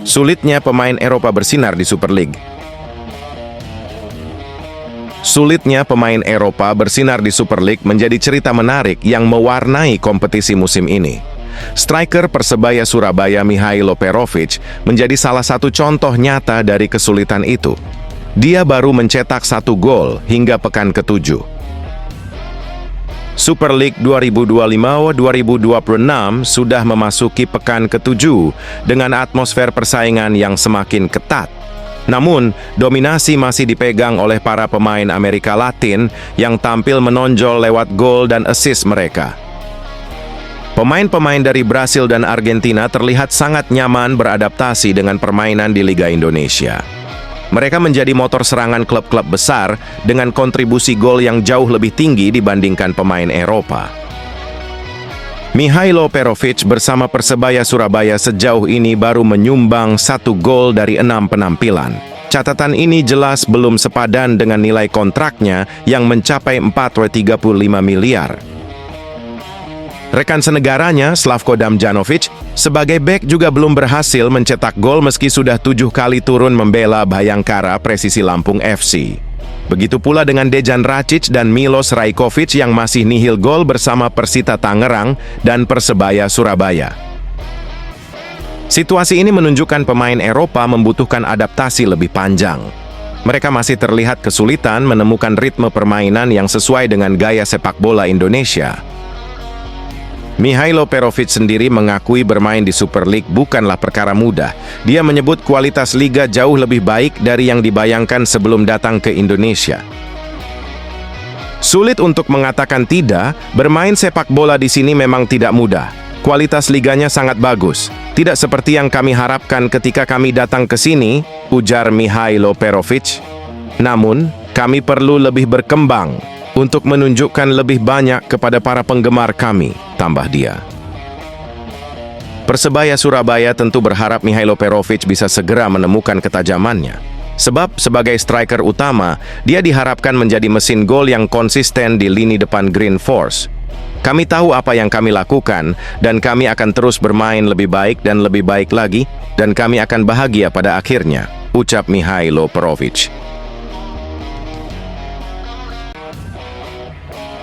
Sulitnya pemain Eropa bersinar di Super League. Sulitnya pemain Eropa bersinar di Super League menjadi cerita menarik yang mewarnai kompetisi musim ini. Striker Persebaya Surabaya Mihailo Perovic menjadi salah satu contoh nyata dari kesulitan itu. Dia baru mencetak 1 gol hingga pekan ke-7. Super League 2025-2026 sudah memasuki pekan ke-7 dengan atmosfer persaingan yang semakin ketat. Namun, dominasi masih dipegang oleh para pemain Amerika Latin yang tampil menonjol lewat gol dan assist mereka. Pemain-pemain dari Brasil dan Argentina terlihat sangat nyaman beradaptasi dengan permainan di Liga Indonesia. Mereka menjadi motor serangan klub-klub besar dengan kontribusi gol yang jauh lebih tinggi dibandingkan pemain Eropa. Mihailo Perovic bersama Persebaya Surabaya sejauh ini baru menyumbang 1 gol dari 6 penampilan. Catatan ini jelas belum sepadan dengan nilai kontraknya yang mencapai 4,35 miliar. Rekan senegaranya, Slavko Damjanovic, sebagai bek juga belum berhasil mencetak gol meski sudah 7 kali turun membela Bayangkara Presisi Lampung FC. Begitu pula dengan Dejan Racic dan Milos Rajkovic yang masih nihil gol bersama Persita Tangerang dan Persebaya Surabaya. Situasi ini menunjukkan pemain Eropa membutuhkan adaptasi lebih panjang. Mereka masih terlihat kesulitan menemukan ritme permainan yang sesuai dengan gaya sepak bola Indonesia. Mihailo Perovic sendiri mengakui bermain di Super League bukanlah perkara mudah. Dia menyebut kualitas liga jauh lebih baik dari yang dibayangkan sebelum datang ke Indonesia. Sulit untuk mengatakan tidak, bermain sepak bola di sini memang tidak mudah. Kualitas liganya sangat bagus. Tidak seperti yang kami harapkan ketika kami datang ke sini, ujar Mihailo Perovic. Namun, kami perlu lebih berkembang untuk menunjukkan lebih banyak kepada para penggemar kami, tambah dia. Persebaya Surabaya tentu berharap Mihailo Perovic bisa segera menemukan ketajamannya. Sebab sebagai striker utama, dia diharapkan menjadi mesin gol yang konsisten di lini depan Green Force. Kami tahu apa yang kami lakukan, dan kami akan terus bermain lebih baik dan lebih baik lagi, dan kami akan bahagia pada akhirnya, ucap Mihailo Perovic.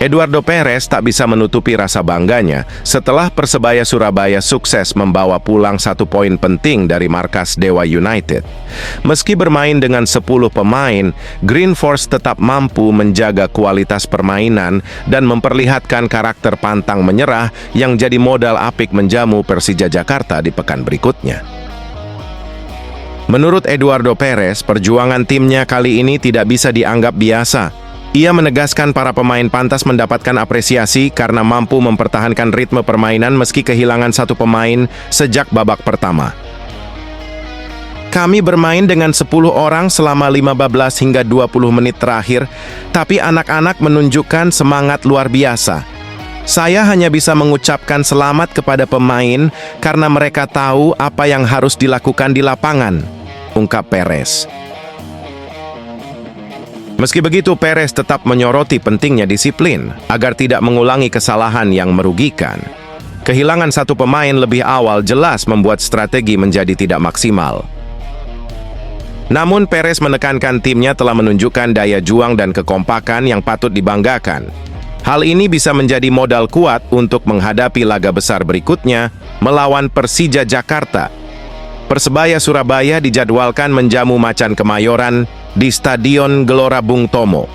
Eduardo Perez tak bisa menutupi rasa bangganya setelah Persebaya Surabaya sukses membawa pulang 1 poin penting dari markas Dewa United. Meski bermain dengan 10 pemain, Green Force tetap mampu menjaga kualitas permainan dan memperlihatkan karakter pantang menyerah yang jadi modal apik menjamu Persija Jakarta di pekan berikutnya. Menurut Eduardo Perez, perjuangan timnya kali ini tidak bisa dianggap biasa. Ia menegaskan para pemain pantas mendapatkan apresiasi karena mampu mempertahankan ritme permainan meski kehilangan 1 pemain sejak babak pertama. Kami bermain dengan 10 orang selama 15 hingga 20 menit terakhir, tapi anak-anak menunjukkan semangat luar biasa. Saya hanya bisa mengucapkan selamat kepada pemain karena mereka tahu apa yang harus dilakukan di lapangan, ungkap Perez. Meski begitu, Perez tetap menyoroti pentingnya disiplin agar tidak mengulangi kesalahan yang merugikan. Kehilangan 1 pemain lebih awal jelas membuat strategi menjadi tidak maksimal. Namun, Perez menekankan timnya telah menunjukkan daya juang dan kekompakan yang patut dibanggakan. Hal ini bisa menjadi modal kuat untuk menghadapi laga besar berikutnya melawan Persija Jakarta. Persebaya Surabaya dijadwalkan menjamu Macan Kemayoran di Stadion Gelora Bung Tomo.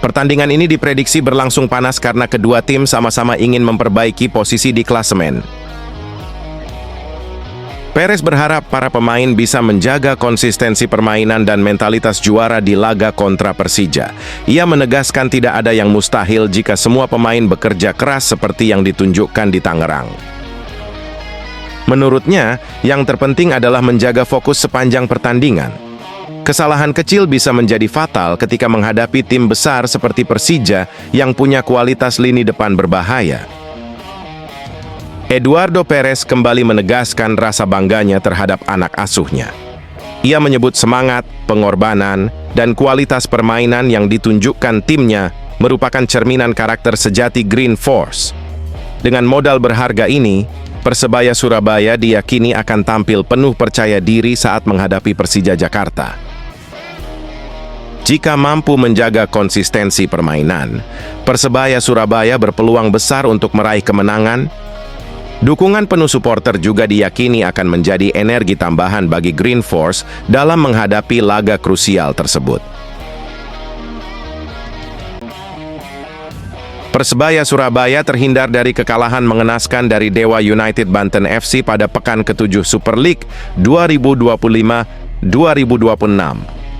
Pertandingan ini diprediksi berlangsung panas karena kedua tim sama-sama ingin memperbaiki posisi di klasemen. Perez berharap para pemain bisa menjaga konsistensi permainan dan mentalitas juara di laga kontra Persija. Ia menegaskan tidak ada yang mustahil jika semua pemain bekerja keras seperti yang ditunjukkan di Tangerang. Menurutnya, yang terpenting adalah menjaga fokus sepanjang pertandingan. Kesalahan kecil bisa menjadi fatal ketika menghadapi tim besar seperti Persija yang punya kualitas lini depan berbahaya. Eduardo Perez kembali menegaskan rasa bangganya terhadap anak asuhnya. Ia menyebut semangat, pengorbanan, dan kualitas permainan yang ditunjukkan timnya merupakan cerminan karakter sejati Green Force. Dengan modal berharga ini, Persebaya Surabaya diyakini akan tampil penuh percaya diri saat menghadapi Persija Jakarta. Jika mampu menjaga konsistensi permainan, Persebaya Surabaya berpeluang besar untuk meraih kemenangan. Dukungan penuh supporter juga diyakini akan menjadi energi tambahan bagi Green Force dalam menghadapi laga krusial tersebut. Persebaya Surabaya terhindar dari kekalahan mengenaskan dari Dewa United Banten FC pada pekan ke-7 Super League 2025-2026.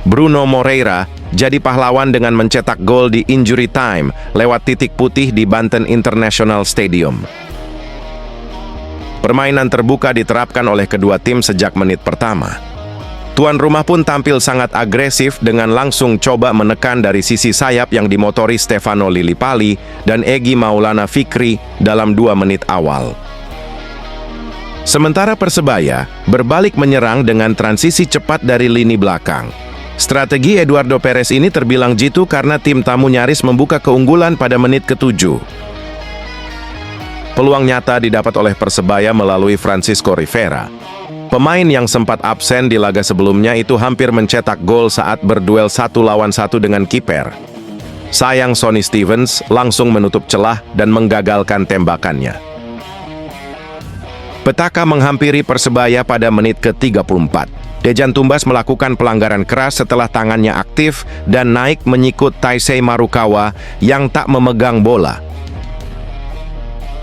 Bruno Moreira jadi pahlawan dengan mencetak gol di injury time lewat titik putih di Banten International Stadium. Permainan terbuka diterapkan oleh kedua tim sejak menit pertama. Tuan rumah pun tampil sangat agresif dengan langsung coba menekan dari sisi sayap yang dimotori Stefano Lillipali dan Egy Maulana Fikri dalam 2 menit awal. Sementara Persebaya berbalik menyerang dengan transisi cepat dari lini belakang. Strategi Eduardo Perez ini terbilang jitu karena tim tamu nyaris membuka keunggulan pada menit ke-7. Peluang nyata didapat oleh Persebaya melalui Francisco Rivera. Pemain yang sempat absen di laga sebelumnya itu hampir mencetak gol saat berduel 1 lawan 1 dengan kiper. Sayang Sonny Stevens langsung menutup celah dan menggagalkan tembakannya. Petaka menghampiri Persebaya pada menit ke-34. Dejan Tumbas melakukan pelanggaran keras setelah tangannya aktif dan naik menyikut Taisei Marukawa yang tak memegang bola.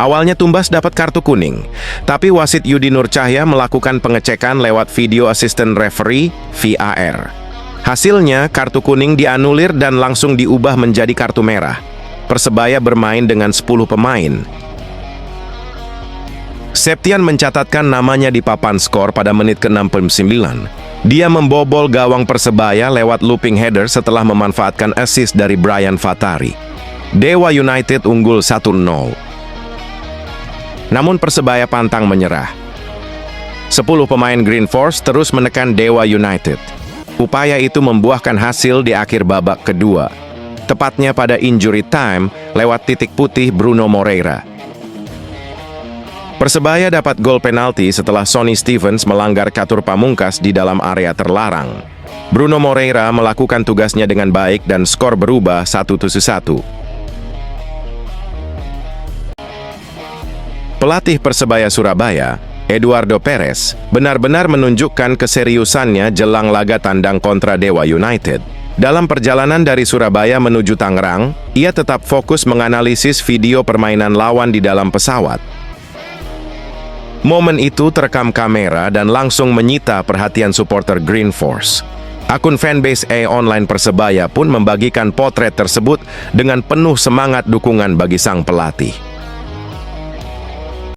Awalnya Tumbas dapat kartu kuning, tapi wasit Yudi Nur Cahya melakukan pengecekan lewat Video Assistant Referee (VAR). Hasilnya, kartu kuning dianulir dan langsung diubah menjadi kartu merah. Persebaya bermain dengan 10 pemain. Septian mencatatkan namanya di papan skor pada menit ke-69. Dia membobol gawang Persebaya lewat looping header setelah memanfaatkan assist dari Brian Fatari. Dewa United unggul 1-0. Namun Persebaya pantang menyerah. 10 pemain Green Force terus menekan Dewa United. Upaya itu membuahkan hasil di akhir babak kedua, tepatnya pada injury time lewat titik putih Bruno Moreira. Persebaya dapat gol penalti setelah Sonny Stevens melanggar catur pamungkas di dalam area terlarang. Bruno Moreira melakukan tugasnya dengan baik dan skor berubah 1-1. Pelatih Persebaya Surabaya, Eduardo Perez, benar-benar menunjukkan keseriusannya jelang laga tandang kontra Dewa United. Dalam perjalanan dari Surabaya menuju Tangerang, ia tetap fokus menganalisis video permainan lawan di dalam pesawat. Momen itu terekam kamera dan langsung menyita perhatian supporter Green Force. Akun fanbase online Persebaya pun membagikan potret tersebut dengan penuh semangat dukungan bagi sang pelatih.